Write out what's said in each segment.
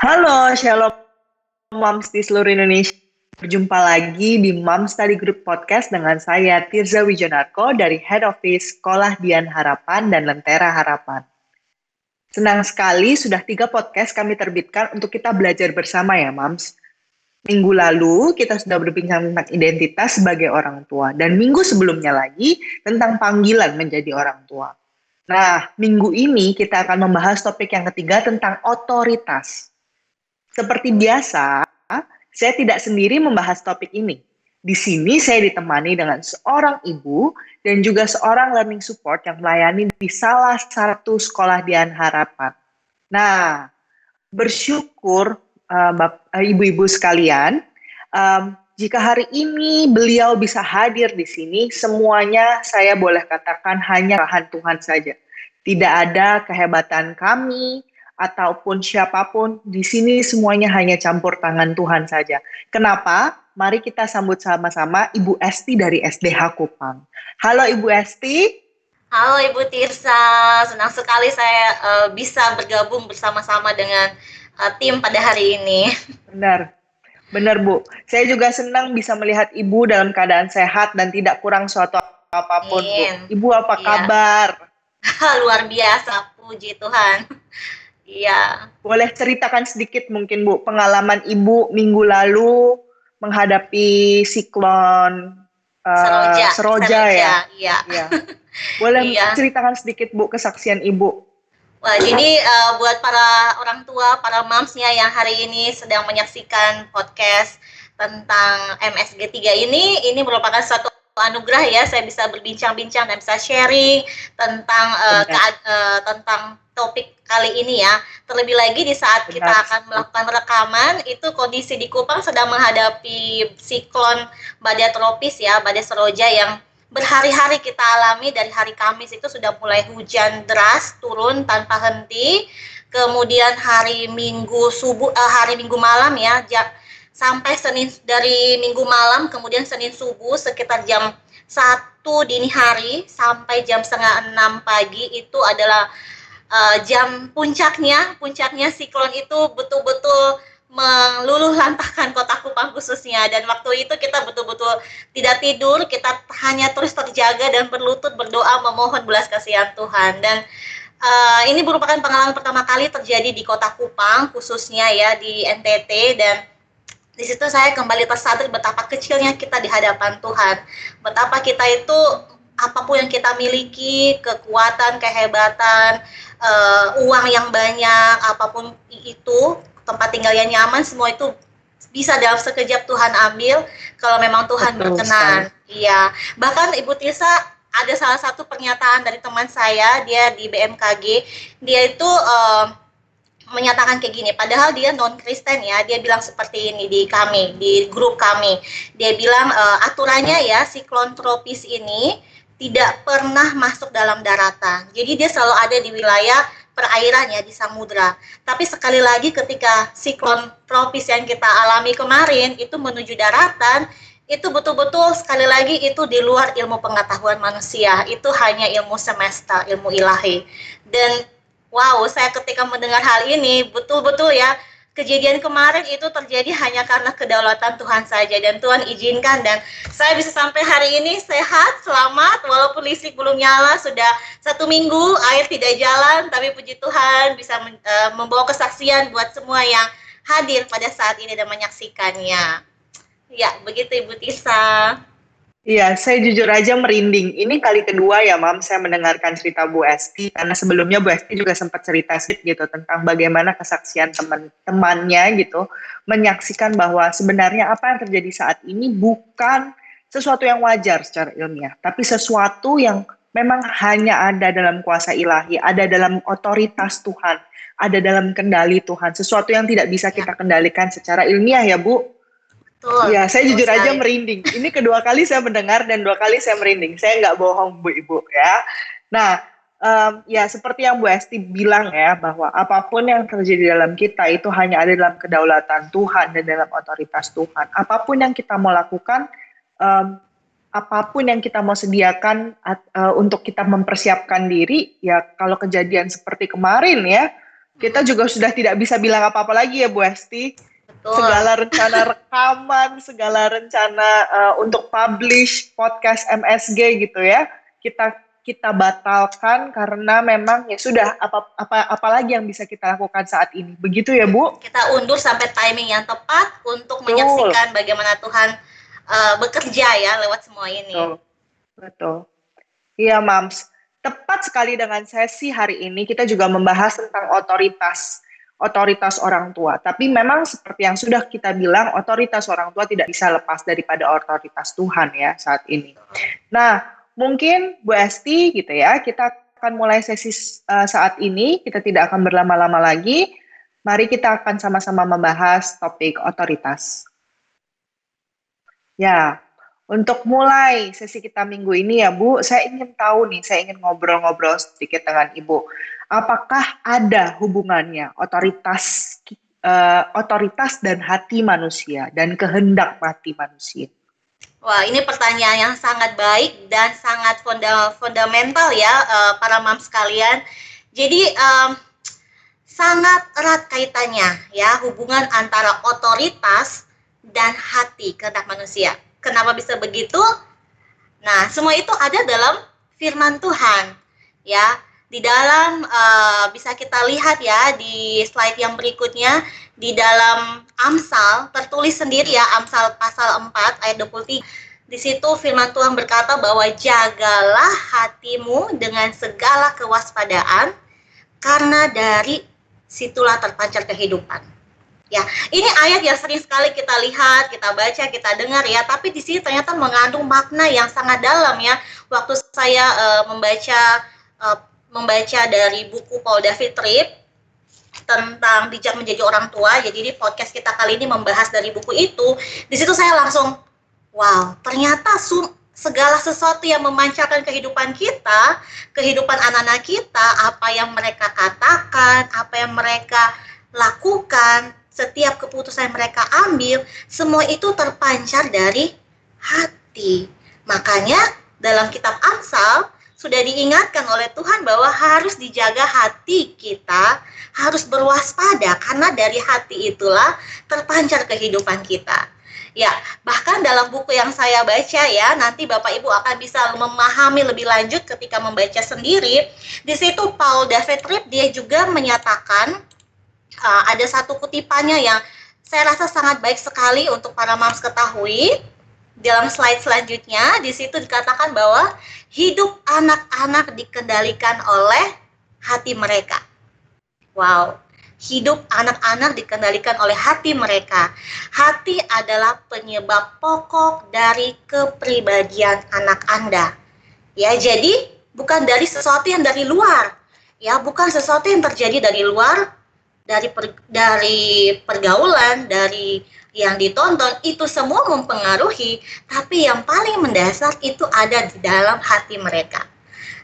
Halo, Shalom Moms di seluruh Indonesia. Berjumpa lagi di Mom Study Group Podcast dengan saya, Tirza Wijonarko dari Head Office Sekolah Dian Harapan dan Lentera Harapan. Senang sekali sudah 3 podcast kami terbitkan untuk kita belajar bersama ya, Moms. Minggu lalu kita sudah berbincang tentang identitas sebagai orang tua. Dan minggu sebelumnya lagi tentang panggilan menjadi orang tua. Nah, minggu ini kita akan membahas topik yang ketiga tentang otoritas. Seperti biasa, saya tidak sendiri membahas topik ini. Di sini saya ditemani dengan seorang ibu dan juga seorang learning support yang melayani di salah satu sekolah Dian Harapan. Nah, bersyukur ibu-ibu sekalian, jika hari ini beliau bisa hadir di sini, semuanya saya boleh katakan hanya Tuhan saja. Tidak ada kehebatan kami, ataupun siapapun, di sini semuanya hanya campur tangan Tuhan saja. Kenapa? Mari kita sambut sama-sama Ibu Esti dari SDH Kupang. Halo Ibu Esti. Halo Ibu Tirsa, senang sekali saya bisa bergabung bersama-sama dengan tim pada hari ini. Benar Bu. Saya juga senang bisa melihat Ibu dalam keadaan sehat dan tidak kurang suatu apapun Bu. Ibu apa kabar? Luar biasa, puji Tuhan. Iya. Boleh ceritakan sedikit mungkin Bu, pengalaman Ibu minggu lalu menghadapi siklon Seroja ya? Iya. Boleh ceritakan sedikit Bu kesaksian Ibu? Wah, jadi buat para orang tua, para momsnya yang hari ini sedang menyaksikan podcast tentang MSG 3 ini merupakan suatu anugerah ya, saya bisa berbincang-bincang dan bisa sharing tentang tentang topik kali ini ya. Terlebih lagi di saat kita akan melakukan rekaman, itu kondisi di Kupang sedang menghadapi siklon badai tropis ya, badai Seroja yang berhari-hari kita alami. Dari hari Kamis itu sudah mulai hujan deras turun tanpa henti. Kemudian hari Minggu malam ya, sampai dari Minggu malam, kemudian Senin subuh sekitar jam 1 dini hari sampai jam 5:30 pagi itu adalah jam puncaknya siklon itu betul-betul meluluh lantahkan kota Kupang khususnya. Dan waktu itu kita betul-betul tidak tidur, kita hanya terus terjaga dan berlutut berdoa memohon belas kasihan Tuhan. Dan ini merupakan pengalaman pertama kali terjadi di kota Kupang khususnya ya, di NTT. Dan di situ saya kembali tersadar betapa kecilnya kita di hadapan Tuhan. Betapa kita itu apapun yang kita miliki, kekuatan, kehebatan, uang yang banyak, apapun itu, tempat tinggal yang nyaman, semua itu bisa dalam sekejap Tuhan ambil kalau memang Tuhan berkenan. Iya. Bahkan Ibu Tirsa, ada salah satu pernyataan dari teman saya, dia di BMKG, dia itu menyatakan kayak gini, padahal dia non-Kristen ya, dia bilang seperti ini di grup kami. Dia bilang aturannya ya, siklon tropis ini tidak pernah masuk dalam daratan. Jadi dia selalu ada di wilayah perairan ya, di samudra. Tapi sekali lagi ketika siklon tropis yang kita alami kemarin itu menuju daratan, itu betul-betul sekali lagi itu di luar ilmu pengetahuan manusia. Itu hanya ilmu semesta, ilmu ilahi. Dan wow, saya ketika mendengar hal ini, betul-betul ya, kejadian kemarin itu terjadi hanya karena kedaulatan Tuhan saja. Dan Tuhan izinkan, dan saya bisa sampai hari ini sehat, selamat, walaupun listrik belum nyala, sudah 1 minggu, air tidak jalan, tapi puji Tuhan bisa membawa kesaksian buat semua yang hadir pada saat ini dan menyaksikannya. Ya, begitu Ibu Tisa. Iya, saya jujur aja merinding. Ini kali kedua ya, Mam, saya mendengarkan cerita Bu Esti. Karena sebelumnya Bu Esti juga sempat cerita gitu tentang bagaimana kesaksian teman-temannya gitu, menyaksikan bahwa sebenarnya apa yang terjadi saat ini bukan sesuatu yang wajar secara ilmiah, tapi sesuatu yang memang hanya ada dalam kuasa ilahi, ada dalam otoritas Tuhan, ada dalam kendali Tuhan, sesuatu yang tidak bisa kita kendalikan secara ilmiah ya, Bu. Iya, saya jujur aja merinding. Ini kedua kali saya mendengar dan 2 kali saya merinding. Saya nggak bohong, Bu Ibu ya. Nah, ya seperti yang Bu Esti bilang ya, bahwa apapun yang terjadi dalam kita itu hanya ada dalam kedaulatan Tuhan dan dalam otoritas Tuhan. Apapun yang kita mau lakukan, apapun yang kita mau sediakan untuk kita mempersiapkan diri, ya kalau kejadian seperti kemarin ya, kita juga sudah tidak bisa bilang apa-apa lagi ya Bu Esti. Betul. Segala rencana rekaman, segala rencana untuk publish podcast MSG gitu ya, kita batalkan karena memang ya sudah apalagi yang bisa kita lakukan saat ini. Begitu ya Bu? Kita undur sampai timing yang tepat untuk menyaksikan bagaimana Tuhan bekerja ya lewat semua ini. Betul. Iya, Mams. Tepat sekali dengan sesi hari ini kita juga membahas tentang otoritas orang tua. Tapi memang seperti yang sudah kita bilang, otoritas orang tua tidak bisa lepas daripada otoritas Tuhan ya saat ini. Nah, mungkin Bu Esti gitu ya, kita akan mulai sesi saat ini, kita tidak akan berlama-lama lagi. Mari kita akan sama-sama membahas topik otoritas. Ya, untuk mulai sesi kita minggu ini ya Bu, saya ingin tahu nih, saya ingin ngobrol-ngobrol sedikit dengan Ibu. Apakah ada hubungannya otoritas dan hati manusia dan kehendak hati manusia? Wah, ini pertanyaan yang sangat baik dan sangat fundamental ya para mams sekalian. Jadi sangat erat kaitannya ya hubungan antara otoritas dan hati kehendak manusia. Kenapa bisa begitu? Nah, semua itu ada dalam firman Tuhan. Ya, di dalam bisa kita lihat ya di slide yang berikutnya, di dalam Amsal tertulis sendiri ya, Amsal pasal 4 ayat 23. Di situ firman Tuhan berkata bahwa jagalah hatimu dengan segala kewaspadaan karena dari situlah terpancar kehidupan. Ya, ini ayat yang sering sekali kita lihat, kita baca, kita dengar ya, tapi di sini ternyata mengandung makna yang sangat dalam ya. Waktu saya membaca dari buku Paul David Tripp tentang bijak menjadi orang tua, jadi di podcast kita kali ini membahas dari buku itu, di situ saya langsung, wow, ternyata segala sesuatu yang memancarkan kehidupan kita, kehidupan anak-anak kita, apa yang mereka katakan, apa yang mereka lakukan, setiap keputusan yang mereka ambil, semua itu terpancar dari hati. Makanya dalam kitab Amsal sudah diingatkan oleh Tuhan bahwa harus dijaga hati kita, harus berwaspada karena dari hati itulah terpancar kehidupan kita. Ya, bahkan dalam buku yang saya baca ya, nanti Bapak Ibu akan bisa memahami lebih lanjut ketika membaca sendiri. Di situ Paul David Tripp dia juga menyatakan ada satu kutipannya yang saya rasa sangat baik sekali untuk para moms ketahui. Dalam slide selanjutnya, di situ dikatakan bahwa hidup anak-anak dikendalikan oleh hati mereka. Wow, hidup anak-anak dikendalikan oleh hati mereka. Hati adalah penyebab pokok dari kepribadian anak Anda. Ya, jadi bukan dari sesuatu yang dari luar. Ya, bukan sesuatu yang terjadi dari luar, dari pergaulan, dari yang ditonton, itu semua mempengaruhi, tapi yang paling mendasar itu ada di dalam hati mereka.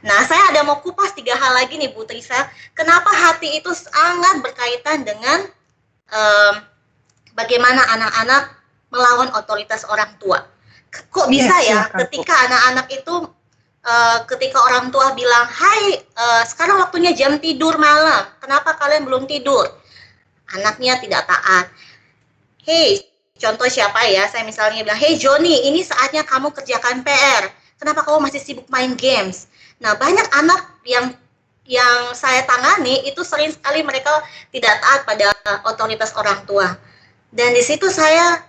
Nah, saya ada mau kupas 3 hal lagi nih Bu Trisa, kenapa hati itu sangat berkaitan dengan bagaimana anak-anak melawan otoritas orang tua. Kok bisa ya ketika anak-anak itu ketika orang tua bilang, hai sekarang waktunya jam tidur malam, kenapa kalian belum tidur? Anaknya tidak taat. Hei, contoh siapa ya, saya misalnya bilang, hei Joni, ini saatnya kamu kerjakan PR, kenapa kamu masih sibuk main games? Nah, banyak anak yang saya tangani itu sering sekali mereka tidak taat pada otoritas orang tua. Dan di situ saya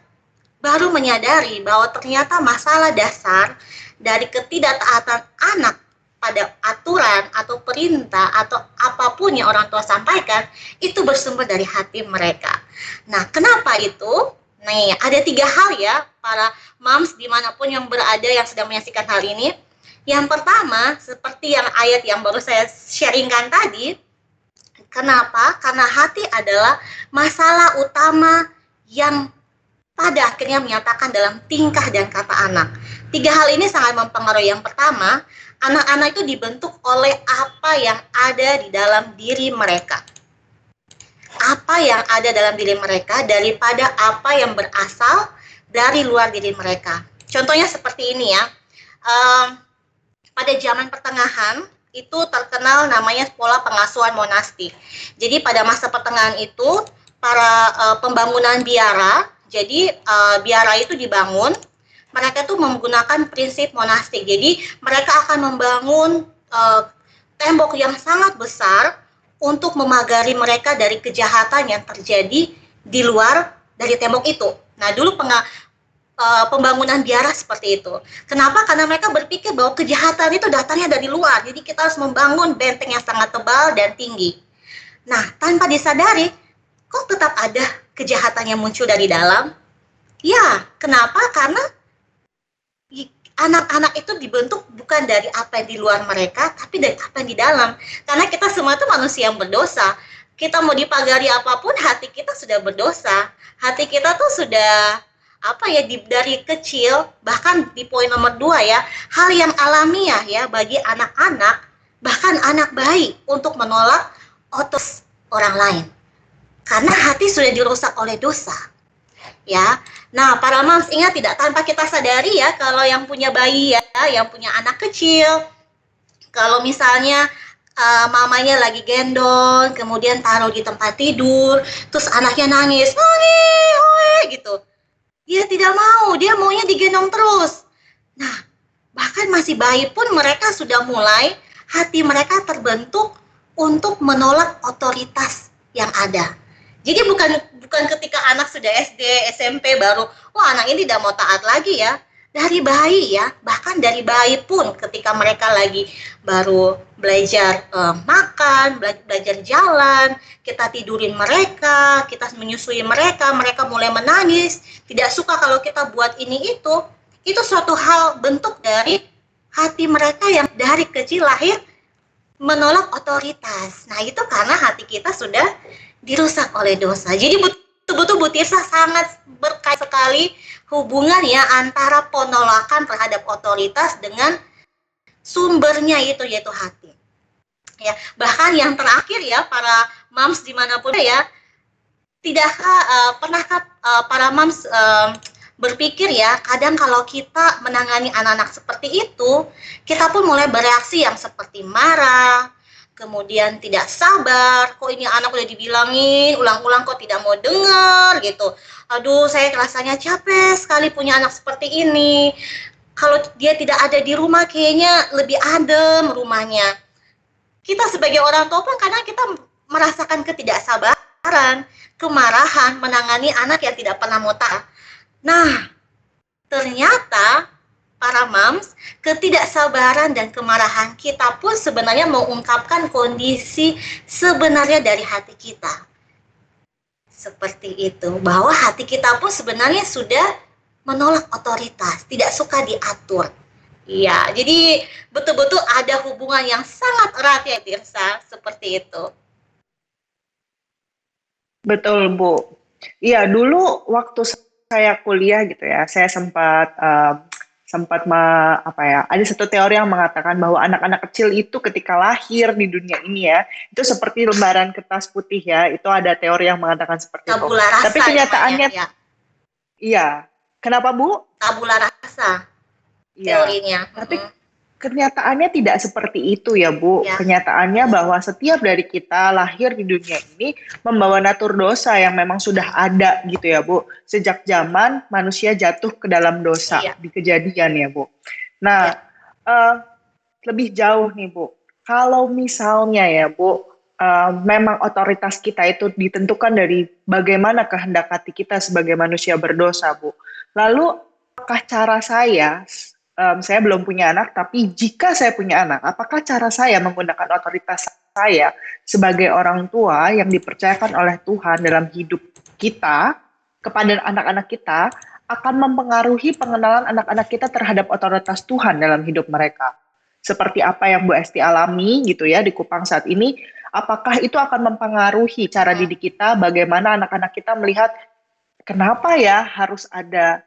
baru menyadari bahwa ternyata masalah dasar dari ketidaktaatan anak pada aturan atau perintah atau apapun yang orang tua sampaikan itu bersumber dari hati mereka. Nah, kenapa itu? Nih, ada 3 hal ya para moms dimanapun yang berada yang sedang menyaksikan hal ini. Yang pertama, seperti yang ayat yang baru saya sharingkan tadi, kenapa? Karena hati adalah masalah utama yang pada akhirnya menyatakan dalam tingkah dan kata anak. 3 hal ini sangat mempengaruhi. Yang pertama, anak-anak itu dibentuk oleh apa yang ada di dalam diri mereka. Apa yang ada dalam diri mereka daripada apa yang berasal dari luar diri mereka. Contohnya seperti ini ya. Pada zaman pertengahan, itu terkenal namanya pola pengasuhan monastik. Jadi pada masa pertengahan itu para pembangunan biara, jadi biara itu dibangun, mereka tuh menggunakan prinsip monastik. Jadi mereka akan membangun tembok yang sangat besar untuk memagari mereka dari kejahatan yang terjadi di luar dari tembok itu. Nah, dulu pembangunan biara seperti itu. Kenapa? Karena mereka berpikir bahwa kejahatan itu datangnya dari luar. Jadi kita harus membangun benteng yang sangat tebal dan tinggi. Nah, tanpa disadari, kok tetap ada kejahatan yang muncul dari dalam? Ya, kenapa? Karena anak-anak itu dibentuk bukan dari apa yang di luar mereka, tapi dari apa yang di dalam. Karena kita semua itu manusia yang berdosa. Kita mau dipagari apapun, hati kita sudah berdosa. Hati kita tuh sudah dari kecil, bahkan di poin nomor 2 ya, hal yang alamiah ya bagi anak-anak, bahkan anak bayi untuk menolak otos orang lain. Karena hati sudah dirusak oleh dosa. Ya. Nah, para moms ingat tidak, tanpa kita sadari ya, kalau yang punya bayi ya, yang punya anak kecil, kalau misalnya mamanya lagi gendong, kemudian taruh di tempat tidur, terus anaknya nangis, gitu. Dia tidak mau, dia maunya digendong terus. Nah, bahkan masih bayi pun mereka sudah mulai, hati mereka terbentuk untuk menolak otoritas yang ada. Jadi bukan ketika anak sudah SD, SMP baru, anak ini tidak mau taat lagi ya. Dari bayi ya, bahkan dari bayi pun ketika mereka lagi baru belajar makan, belajar jalan, kita tidurin mereka, kita menyusui mereka, mereka mulai menangis, tidak suka kalau kita buat ini itu suatu hal bentuk dari hati mereka yang dari kecil lahir menolak otoritas. Nah, itu karena hati kita sudah dirusak oleh dosa. Jadi betul-betul Bu Tirsa sangat berkait sekali hubungan ya antara penolakan terhadap otoritas dengan sumbernya itu yaitu hati. Ya, bahkan yang terakhir ya para moms dimanapun ya, tidakkah pernahkah para moms berpikir ya, kadang kalau kita menangani anak-anak seperti itu, kita pun mulai bereaksi yang seperti marah, kemudian tidak sabar, kok ini anak udah dibilangin, ulang-ulang kok tidak mau dengar gitu. Aduh, saya rasanya capek sekali punya anak seperti ini. Kalau dia tidak ada di rumah, kayaknya lebih adem rumahnya. Kita sebagai orang tua pun kadang kita merasakan ketidaksabaran, kemarahan, menangani anak yang tidak pernah mau taat. Nah, ternyata para moms, ketidaksabaran dan kemarahan kita pun sebenarnya mengungkapkan kondisi sebenarnya dari hati kita. Seperti itu, bahwa hati kita pun sebenarnya sudah menolak otoritas, tidak suka diatur. Iya, jadi betul-betul ada hubungan yang sangat erat ya Tirsa, seperti itu. Betul, Bu. Iya, dulu waktu saya kuliah gitu ya, saya sempat ada satu teori yang mengatakan bahwa anak-anak kecil itu ketika lahir di dunia ini ya, itu seperti lembaran kertas putih ya, itu ada teori yang mengatakan seperti itu. Tapi kenyataannya, ya. Iya, kenapa Bu? Tabula rasa teorinya. Tapi kenyataannya tidak seperti itu ya Bu. Ya. Kenyataannya bahwa setiap dari kita lahir di dunia ini membawa natur dosa yang memang sudah ada gitu ya Bu. Sejak zaman manusia jatuh ke dalam dosa di kejadian ya Bu. Nah, lebih jauh nih Bu. Kalau misalnya ya Bu, memang otoritas kita itu ditentukan dari bagaimana kehendak hati kita sebagai manusia berdosa Bu. Lalu apakah cara saya belum punya anak, tapi jika saya punya anak, apakah cara saya menggunakan otoritas saya sebagai orang tua yang dipercayakan oleh Tuhan dalam hidup kita kepada anak-anak kita akan mempengaruhi pengenalan anak-anak kita terhadap otoritas Tuhan dalam hidup mereka. Seperti apa yang Bu Esti alami gitu ya di Kupang saat ini, apakah itu akan mempengaruhi cara didik kita, bagaimana anak-anak kita melihat kenapa ya harus ada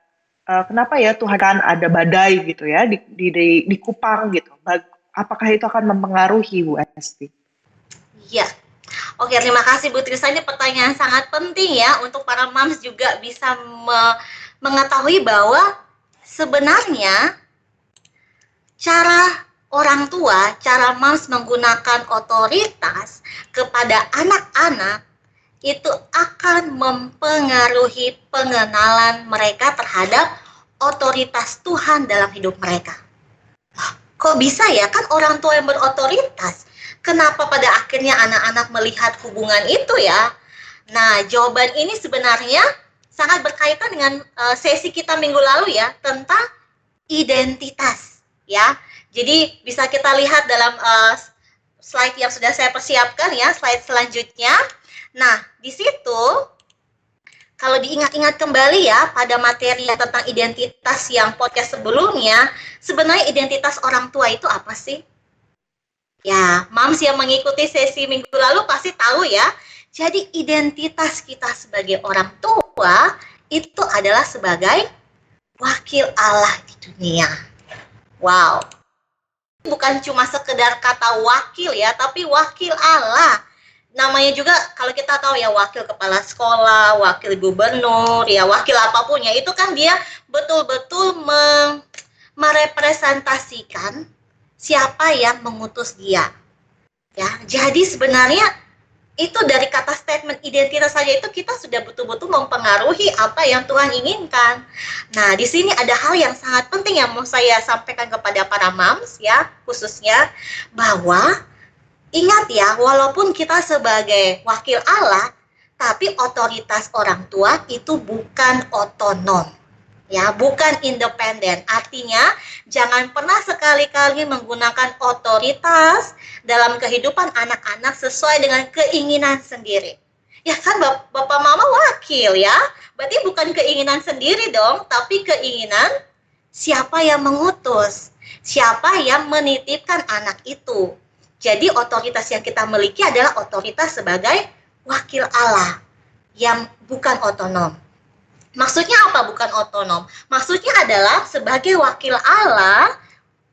kenapa ya Tuhan kan ada badai gitu ya di Kupang gitu. Apakah itu akan mempengaruhi Bu Esti? Iya. Oke, terima kasih Bu Tirsa. Ini pertanyaan sangat penting ya untuk para moms juga bisa mengetahui bahwa sebenarnya cara orang tua, cara moms menggunakan otoritas kepada anak-anak itu akan mempengaruhi pengenalan mereka terhadap otoritas Tuhan dalam hidup mereka. Kok bisa ya? Kan orang tua yang berotoritas. Kenapa pada akhirnya anak-anak melihat hubungan itu ya? Nah, jawaban ini sebenarnya sangat berkaitan dengan sesi kita minggu lalu ya, tentang identitas ya. Jadi bisa kita lihat dalam slide yang sudah saya persiapkan ya, slide selanjutnya. Nah, di situ kalau diingat-ingat kembali ya pada materi tentang identitas yang podcast sebelumnya, sebenarnya identitas orang tua itu apa sih? Ya, moms yang mengikuti sesi minggu lalu pasti tahu ya. Jadi identitas kita sebagai orang tua itu adalah sebagai wakil Allah di dunia. Wow. Bukan cuma sekedar kata wakil ya, tapi wakil Allah. Namanya juga kalau kita tahu ya, wakil kepala sekolah, wakil gubernur, ya wakil apapun ya, itu kan dia betul-betul merepresentasikan siapa yang mengutus dia. Ya, jadi sebenarnya itu dari kata statement identitas saja itu kita sudah betul-betul mempengaruhi apa yang Tuhan inginkan. Nah, di sini ada hal yang sangat penting yang mau saya sampaikan kepada para moms ya, khususnya bahwa ingat ya, walaupun kita sebagai wakil Allah, tapi otoritas orang tua itu bukan otonom. Ya, bukan independen. Artinya, jangan pernah sekali-kali menggunakan otoritas dalam kehidupan anak-anak sesuai dengan keinginan sendiri. Ya kan, Bapak Mama wakil ya. Berarti bukan keinginan sendiri dong, tapi keinginan siapa yang mengutus, siapa yang menitipkan anak itu. Jadi otoritas yang kita miliki adalah otoritas sebagai wakil Allah yang bukan otonom. Maksudnya apa bukan otonom? Maksudnya adalah sebagai wakil Allah,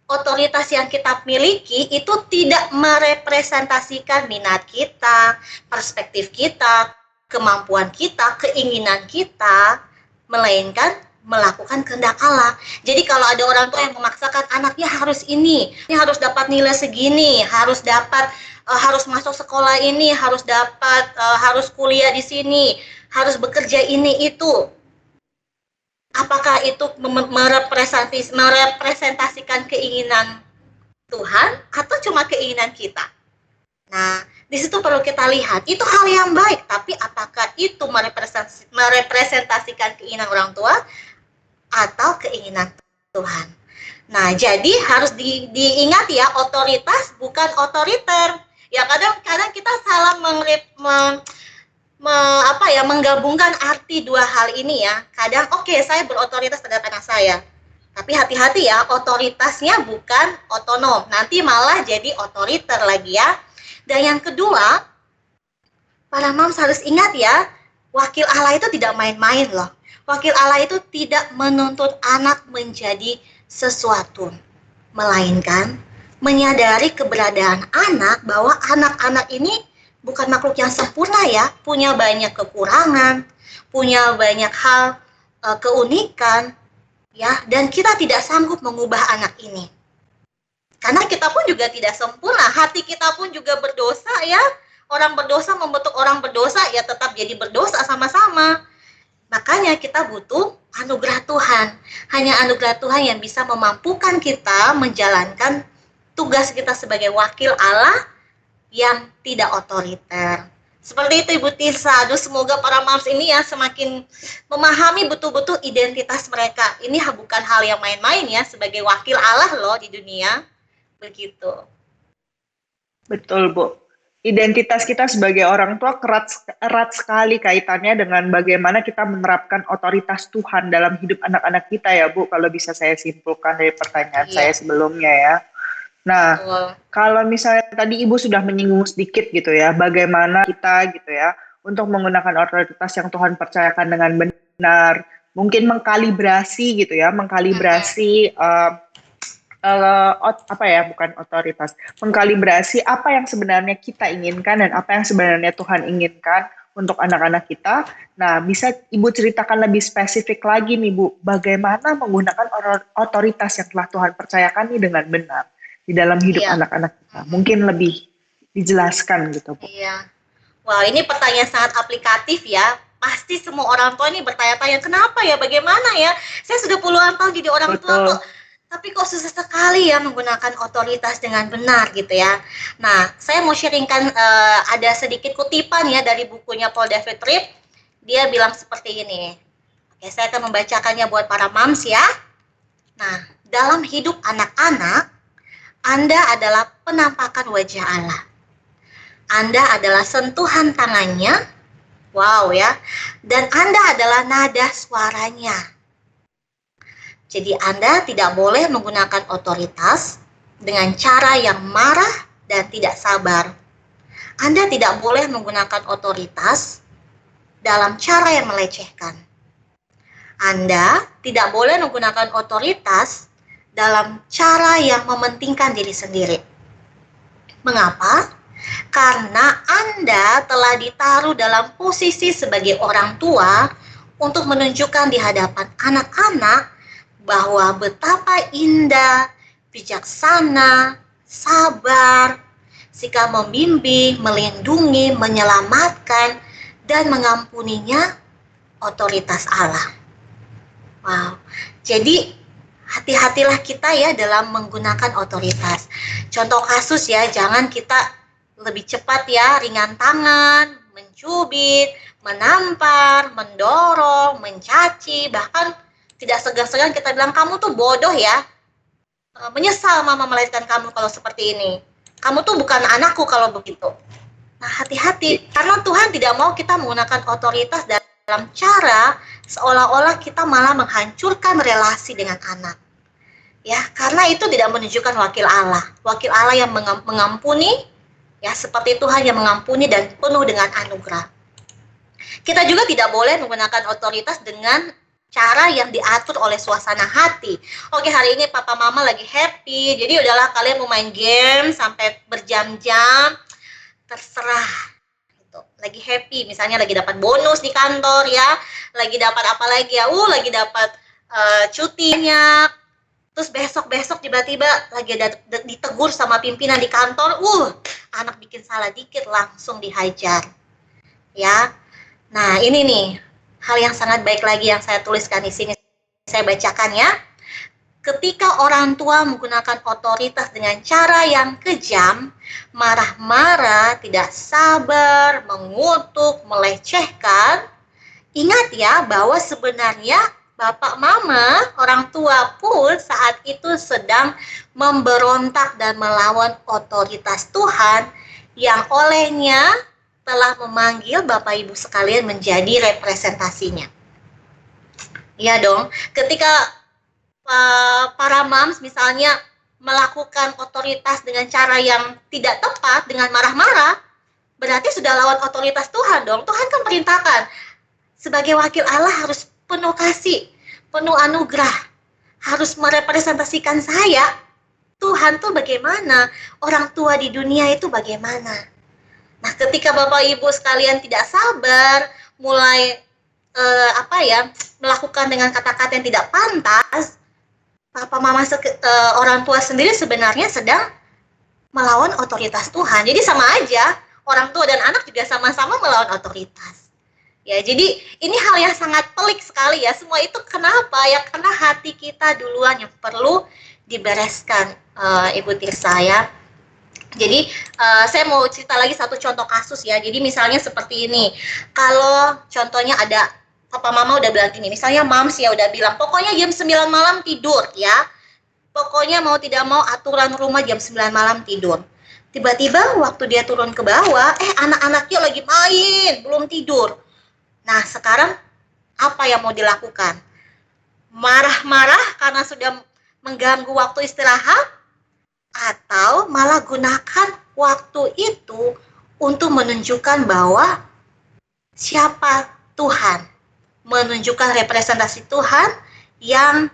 otoritas yang kita miliki itu tidak merepresentasikan minat kita, perspektif kita, kemampuan kita, keinginan kita, melainkan melakukan kehendak Allah. Jadi kalau ada orang tua yang memaksakan anaknya harus ini harus dapat nilai segini, harus masuk sekolah ini, harus kuliah di sini, harus bekerja ini itu. Apakah itu merepresentasikan keinginan Tuhan atau cuma keinginan kita? Nah, di situ perlu kita lihat, itu hal yang baik, tapi apakah itu merepresentasikan keinginan orang tua atau keinginan Tuhan? Nah, jadi harus diingat ya, otoritas bukan otoriter. Ya, kadang-kadang kita salah menggabungkan arti dua hal ini ya. Kadang saya berotoritas terhadap anak saya. Tapi hati-hati ya, otoritasnya bukan otonom. Nanti malah jadi otoriter lagi ya. Dan yang kedua, para moms harus ingat ya, wakil Allah itu tidak main-main loh. Wakil Allah itu tidak menuntut anak menjadi sesuatu, melainkan menyadari keberadaan anak, bahwa anak-anak ini bukan makhluk yang sempurna ya, punya banyak kekurangan, punya banyak hal keunikan ya, dan kita tidak sanggup mengubah anak ini. Karena kita pun juga tidak sempurna, hati kita pun juga berdosa ya. Orang berdosa membentuk orang berdosa ya, tetap jadi berdosa sama-sama. Makanya kita butuh anugerah Tuhan. Hanya anugerah Tuhan yang bisa memampukan kita menjalankan tugas kita sebagai wakil Allah yang tidak otoriter. Seperti itu Ibu Tirsa. Aduh, semoga para moms ini ya semakin memahami betul-betul identitas mereka. Ini bukan hal yang main-main ya, sebagai wakil Allah loh di dunia. Begitu. Betul, Bu. Identitas kita sebagai orang tua erat sekali kaitannya dengan bagaimana kita menerapkan otoritas Tuhan dalam hidup anak-anak kita ya, Bu, kalau bisa saya simpulkan dari pertanyaan saya sebelumnya ya. Nah, kalau misalnya tadi Ibu sudah menyinggung sedikit gitu ya, bagaimana kita gitu ya, untuk menggunakan otoritas yang Tuhan percayakan dengan benar, mungkin mengkalibrasi gitu ya, mengkalibrasi mengkalibrasi apa yang sebenarnya kita inginkan dan apa yang sebenarnya Tuhan inginkan untuk anak-anak kita. Nah, bisa Ibu ceritakan lebih spesifik lagi nih Bu, bagaimana menggunakan otoritas yang telah Tuhan percayakan ini dengan benar. di dalam hidup Iya. anak-anak kita. Mungkin lebih dijelaskan gitu, Bu. Iya. Wah, ini pertanyaan sangat aplikatif ya. Pasti semua orang tua ini bertanya-tanya, kenapa ya, bagaimana ya? Saya sudah puluhan tahun jadi orang tua Betul. kok, tapi kok susah sekali ya menggunakan otoritas dengan benar gitu ya. Nah, saya mau sharingkan ada sedikit kutipan ya dari bukunya Paul David Tripp. Dia bilang seperti ini. Oke, saya akan membacakannya buat para moms ya. Nah, dalam hidup anak-anak, Anda adalah penampakan wajah Allah. Anda adalah sentuhan tangannya, wow ya, dan Anda adalah nada suaranya. Jadi Anda tidak boleh menggunakan otoritas dengan cara yang marah dan tidak sabar. Anda tidak boleh menggunakan otoritas dalam cara yang melecehkan. Anda tidak boleh menggunakan otoritas dalam cara yang mementingkan diri sendiri. Mengapa? Karena Anda telah ditaruh dalam posisi sebagai orang tua untuk menunjukkan di hadapan anak-anak bahwa betapa indah, bijaksana, sabar, sikap membimbing, melindungi, menyelamatkan, dan mengampuninya otoritas Allah. Wow, jadi hati-hatilah kita ya dalam menggunakan otoritas. Contoh kasus ya, jangan kita lebih cepat ya, ringan tangan, mencubit, menampar, mendorong, mencaci, bahkan tidak segan-segan kita bilang, kamu tuh bodoh ya, menyesal mama melahirkan kamu kalau seperti ini, kamu tuh bukan anakku kalau begitu. Nah, hati-hati, karena Tuhan tidak mau kita menggunakan otoritas dalam cara seolah-olah kita malah menghancurkan relasi dengan anak. Ya, karena itu tidak menunjukkan wakil Allah. Wakil Allah yang mengampuni, ya seperti Tuhan yang mengampuni dan penuh dengan anugerah. Kita juga tidak boleh menggunakan otoritas dengan cara yang diatur oleh suasana hati. Oke, hari ini papa mama lagi happy, jadi udahlah kalian mau main game sampai berjam-jam, terserah. Gitu. Lagi happy, misalnya lagi dapat bonus di kantor ya, lagi dapat apa lagi ya, lagi dapat cutinya. Terus besok-besok tiba-tiba lagi ada ditegur sama pimpinan di kantor, anak bikin salah dikit langsung dihajar. Ya. Nah, ini nih hal yang sangat baik lagi yang saya tuliskan di sini. Saya bacakan ya. Ketika orang tua menggunakan otoritas dengan cara yang kejam, marah-marah, tidak sabar, mengutuk, melecehkan, ingat ya bahwa sebenarnya bapak mama, orang tua pun saat itu sedang memberontak dan melawan otoritas Tuhan yang olehnya telah memanggil bapak ibu sekalian menjadi representasinya. Iya dong, ketika para moms misalnya melakukan otoritas dengan cara yang tidak tepat, dengan marah-marah, berarti sudah lawan otoritas Tuhan dong. Tuhan kan perintahkan, sebagai wakil Allah harus penuh kasih, penuh anugerah, harus merepresentasikan saya. Tuhan tuh bagaimana, orang tua di dunia itu bagaimana. Nah, ketika Bapak Ibu sekalian tidak sabar, mulai melakukan dengan kata-kata yang tidak pantas, Papa Mama orang tua sendiri sebenarnya sedang melawan otoritas Tuhan. Jadi sama aja, orang tua dan anak juga sama-sama melawan otoritas. Ya, jadi ini hal yang sangat pelik sekali ya. Semua itu kenapa ya? Karena hati kita duluan yang perlu dibereskan, Ibu Tirsa ya. Jadi saya mau cerita lagi satu contoh kasus ya. Jadi misalnya seperti ini. Kalau contohnya ada papa mama udah bilang gini, misalnya moms ya udah bilang, pokoknya jam 9 malam tidur ya. Pokoknya mau tidak mau aturan rumah jam 9 malam tidur. Tiba-tiba waktu dia turun ke bawah, anak-anaknya lagi main, belum tidur. Nah, sekarang apa yang mau dilakukan? Marah-marah karena sudah mengganggu waktu istirahat? Atau malah gunakan waktu itu untuk menunjukkan bahwa siapa Tuhan? Menunjukkan representasi Tuhan yang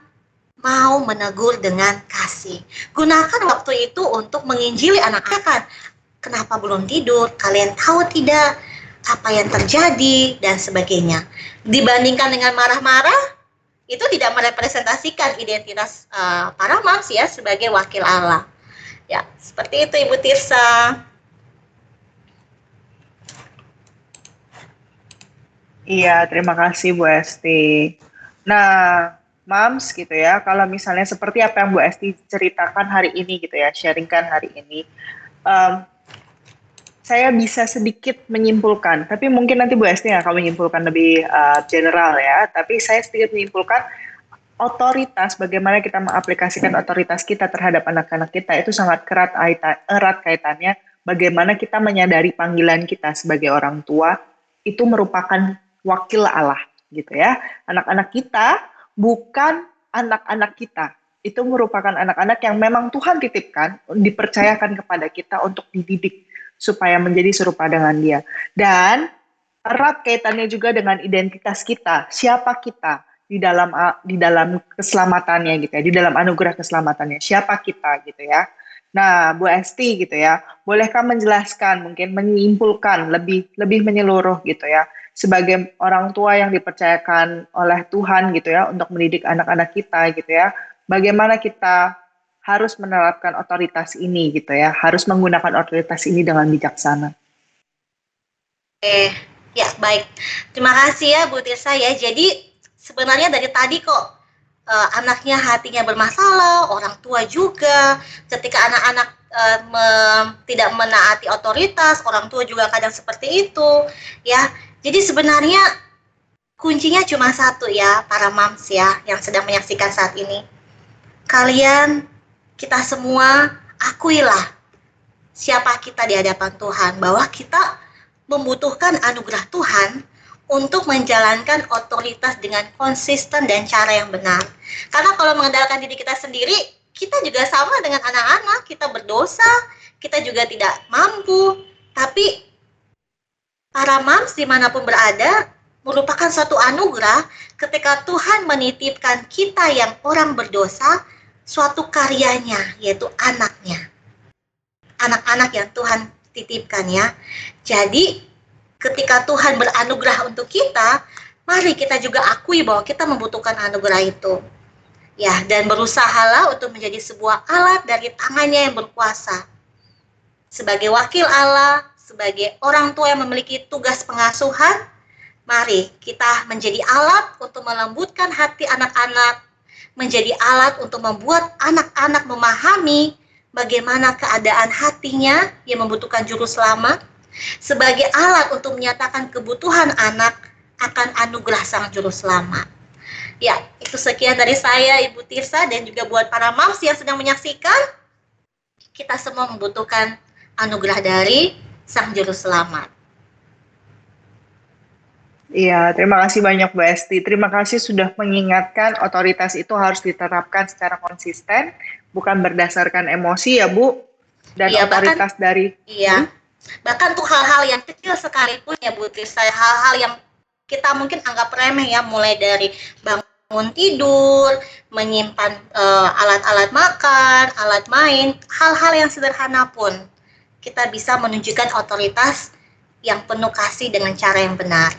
mau menegur dengan kasih. Gunakan waktu itu untuk menginjili anak-anak. Kenapa belum tidur? Kalian tahu tidak apa yang terjadi dan sebagainya. Dibandingkan dengan marah-marah, itu tidak merepresentasikan identitas para moms ya sebagai wakil Allah. Ya, seperti itu Ibu Tirsa. Iya, terima kasih Bu Esti. Nah, Mams gitu ya, kalau misalnya seperti apa yang Bu Esti ceritakan hari ini gitu ya, sharingkan hari ini, em, saya bisa sedikit menyimpulkan, tapi mungkin nanti Bu Esti akan menyimpulkan lebih general ya, tapi saya sedikit menyimpulkan otoritas, bagaimana kita mengaplikasikan otoritas kita terhadap anak-anak kita itu sangat erat kaitannya bagaimana kita menyadari panggilan kita sebagai orang tua itu merupakan wakil Allah gitu ya. Anak-anak kita bukan anak-anak kita. Itu merupakan anak-anak yang memang Tuhan titipkan, dipercayakan kepada kita untuk dididik supaya menjadi serupa dengan Dia. Dan erat kaitannya juga dengan identitas kita, siapa kita di dalam keselamatannya gitu ya, di dalam anugerah keselamatannya, siapa kita gitu ya. Nah, Bu Esti gitu ya, bolehkah menjelaskan, mungkin menyimpulkan lebih menyeluruh gitu ya, sebagai orang tua yang dipercayakan oleh Tuhan gitu ya untuk mendidik anak-anak kita gitu ya, bagaimana kita harus menerapkan otoritas ini gitu ya, harus menggunakan otoritas ini dengan bijaksana. Oke, ya baik. Terima kasih ya Bu Tirsa ya. Jadi sebenarnya dari tadi kok anaknya hatinya bermasalah, orang tua juga. Ketika anak-anak tidak menaati otoritas, orang tua juga kadang seperti itu. Ya, jadi sebenarnya kuncinya cuma satu ya, para moms ya yang sedang menyaksikan saat ini. Kalian, kita semua akuilah siapa kita di hadapan Tuhan, bahwa kita membutuhkan anugerah Tuhan untuk menjalankan otoritas dengan konsisten dan cara yang benar. Karena kalau mengandalkan diri kita sendiri, kita juga sama dengan anak-anak, kita berdosa, kita juga tidak mampu. Tapi para moms dimanapun berada, merupakan suatu anugerah ketika Tuhan menitipkan kita yang orang berdosa, suatu karyanya, yaitu anaknya. Anak-anak yang Tuhan titipkan ya. Jadi ketika Tuhan beranugerah untuk kita, mari kita juga akui bahwa kita membutuhkan anugerah itu. Ya, dan berusahalah untuk menjadi sebuah alat dari tangannya yang berkuasa. Sebagai wakil Allah, sebagai orang tua yang memiliki tugas pengasuhan, mari kita menjadi alat untuk melembutkan hati anak-anak, menjadi alat untuk membuat anak-anak memahami bagaimana keadaan hatinya yang membutuhkan juru selamat, sebagai alat untuk menyatakan kebutuhan anak akan anugerah sang juru selamat. Ya, itu sekian dari saya, Ibu Tirsa, dan juga buat para moms yang sedang menyaksikan, kita semua membutuhkan anugerah dari sang juru selamat. Iya, terima kasih banyak Bu Esti. Terima kasih sudah mengingatkan otoritas itu harus diterapkan secara konsisten, bukan berdasarkan emosi ya Bu. Dan Iya, otoritas dari... Bahkan untuk hal-hal yang kecil sekalipun ya Bu Tirsa, hal-hal yang kita mungkin anggap remeh ya, mulai dari bangun tidur, menyimpan alat-alat makan, alat main, hal-hal yang sederhana pun kita bisa menunjukkan otoritas yang penuh kasih dengan cara yang benar.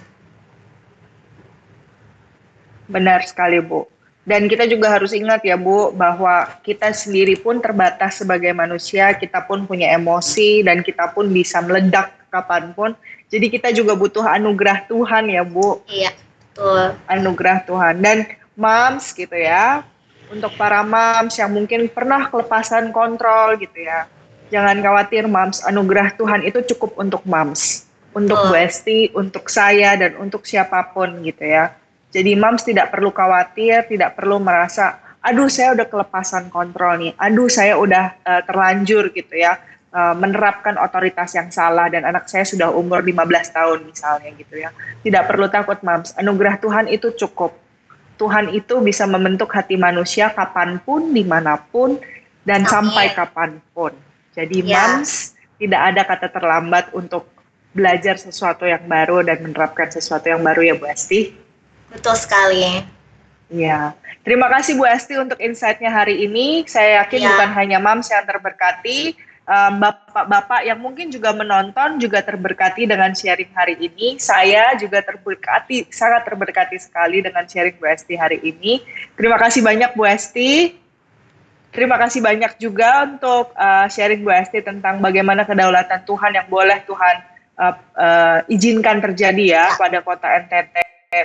Benar sekali, Bu. Dan kita juga harus ingat ya, Bu, bahwa kita sendiri pun terbatas sebagai manusia, kita pun punya emosi, dan kita pun bisa meledak kapanpun. Jadi kita juga butuh anugerah Tuhan ya, Bu. Iya, betul. Anugerah Tuhan. Dan moms gitu ya, untuk para moms yang mungkin pernah kelepasan kontrol gitu ya, jangan khawatir moms, anugerah Tuhan itu cukup untuk moms. Untuk Bu Esti, untuk saya, dan untuk siapapun gitu ya. Jadi moms tidak perlu khawatir, tidak perlu merasa, aduh saya udah kelepasan kontrol nih, aduh saya udah terlanjur gitu ya, menerapkan otoritas yang salah dan anak saya sudah umur 15 tahun misalnya gitu ya. Tidak perlu takut moms, anugerah Tuhan itu cukup. Tuhan itu bisa membentuk hati manusia kapanpun, dimanapun, dan sampai kapanpun. Jadi moms, tidak ada kata terlambat untuk belajar sesuatu yang baru dan menerapkan sesuatu yang baru ya Bu Esti. Betul sekali. Iya, terima kasih Bu Esti untuk insight-nya hari ini. Saya yakin bukan hanya moms yang terberkati, bapak-bapak yang mungkin juga menonton juga terberkati dengan sharing hari ini. Saya juga terberkati, sangat terberkati sekali dengan sharing Bu Esti hari ini. Terima kasih banyak Bu Esti. Terima kasih banyak juga untuk sharing Bu Esti tentang bagaimana kedaulatan Tuhan yang boleh Tuhan izinkan terjadi ya pada kota NTT,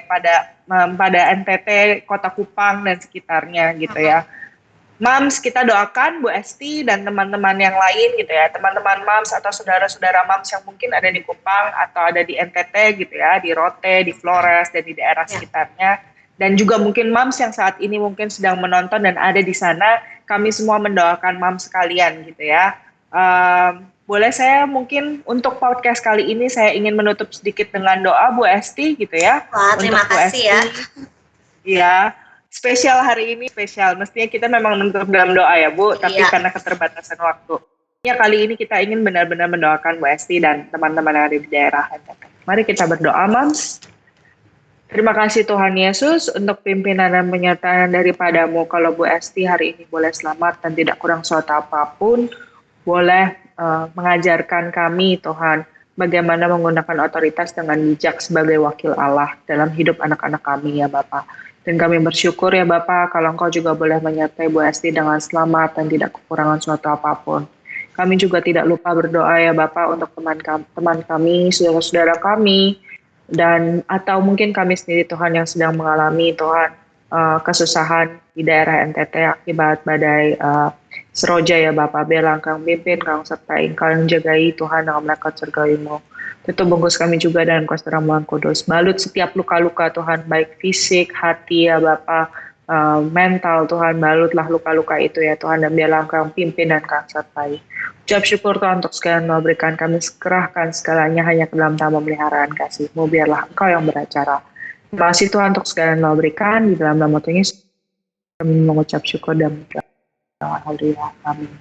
pada NTT, Kota Kupang dan sekitarnya gitu ya. Mams, kita doakan Bu Esti dan teman-teman yang lain gitu ya, teman-teman Mams atau saudara-saudara Mams yang mungkin ada di Kupang atau ada di NTT gitu ya, di Rote, di Flores, dan di daerah sekitarnya. Dan juga mungkin Mams yang saat ini mungkin sedang menonton dan ada di sana, kami semua mendoakan Mams sekalian gitu ya. Boleh saya mungkin untuk podcast kali ini saya ingin menutup sedikit dengan doa Bu Esti gitu ya. Wah, terima kasih ya. Ya, spesial hari ini spesial. Mestinya kita memang menutup dalam doa ya Bu, tapi karena keterbatasan waktu. Ya, kali ini kita ingin benar-benar mendoakan Bu Esti dan teman-teman yang ada di daerah. Mari kita berdoa, Mams. Terima kasih Tuhan Yesus untuk pimpinan dan penyertaan daripadamu. Kalau Bu Esti hari ini boleh selamat dan tidak kurang suatu apapun, boleh mengajarkan kami Tuhan bagaimana menggunakan otoritas dengan bijak sebagai wakil Allah dalam hidup anak-anak kami ya Bapak. Dan kami bersyukur ya Bapak kalau Engkau juga boleh menyertai Bu Esti dengan selamat dan tidak kekurangan suatu apapun. Kami juga tidak lupa berdoa ya Bapak untuk teman kami, saudara-saudara kami, dan atau mungkin kami sendiri Tuhan yang sedang mengalami Tuhan kesusahan di daerah NTT akibat badai Seroja ya Bapak. Biarlah Kang pimpin, Kang sertai, Kang jagai Tuhan dengan melekat surga-Mu. Tutup bungkus kami juga dengan kuasa Roh Kudus. Balut setiap luka-luka Tuhan, baik fisik, hati ya Bapak, mental Tuhan, balutlah luka-luka itu ya Tuhan, dan biarlah Kang pimpin dan Kang sertai. Ucap syukur Tuhan untuk segala yang berikan, kami kerahkan segalanya hanya ke dalam tangan pemeliharaan kasih-Mu, biarlah Engkau yang beracara. Terima kasih Tuhan untuk segala yang berikan, di dalam nama Tuhan Yesus kami mengucap syukur dan berdoa. Alhamdulillah, amin.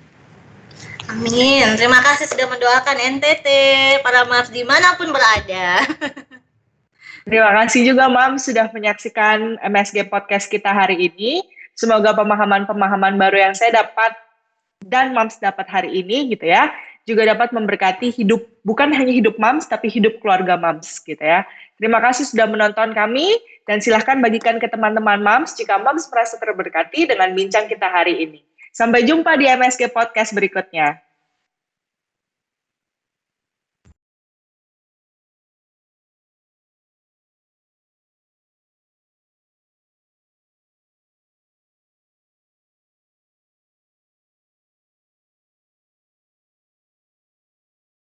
Amin, terima kasih sudah mendoakan NTT, para Mams dimanapun berada. Terima kasih juga Mams sudah menyaksikan MSG Podcast kita hari ini. Semoga pemahaman-pemahaman baru yang saya dapat dan Mams dapat hari ini gitu ya, juga dapat memberkati hidup, bukan hanya hidup Mams, tapi hidup keluarga Mams gitu ya. Terima kasih sudah menonton kami, dan silahkan bagikan ke teman-teman Mams jika Mams merasa terberkati dengan bincang kita hari ini. Sampai jumpa di MSG Podcast berikutnya.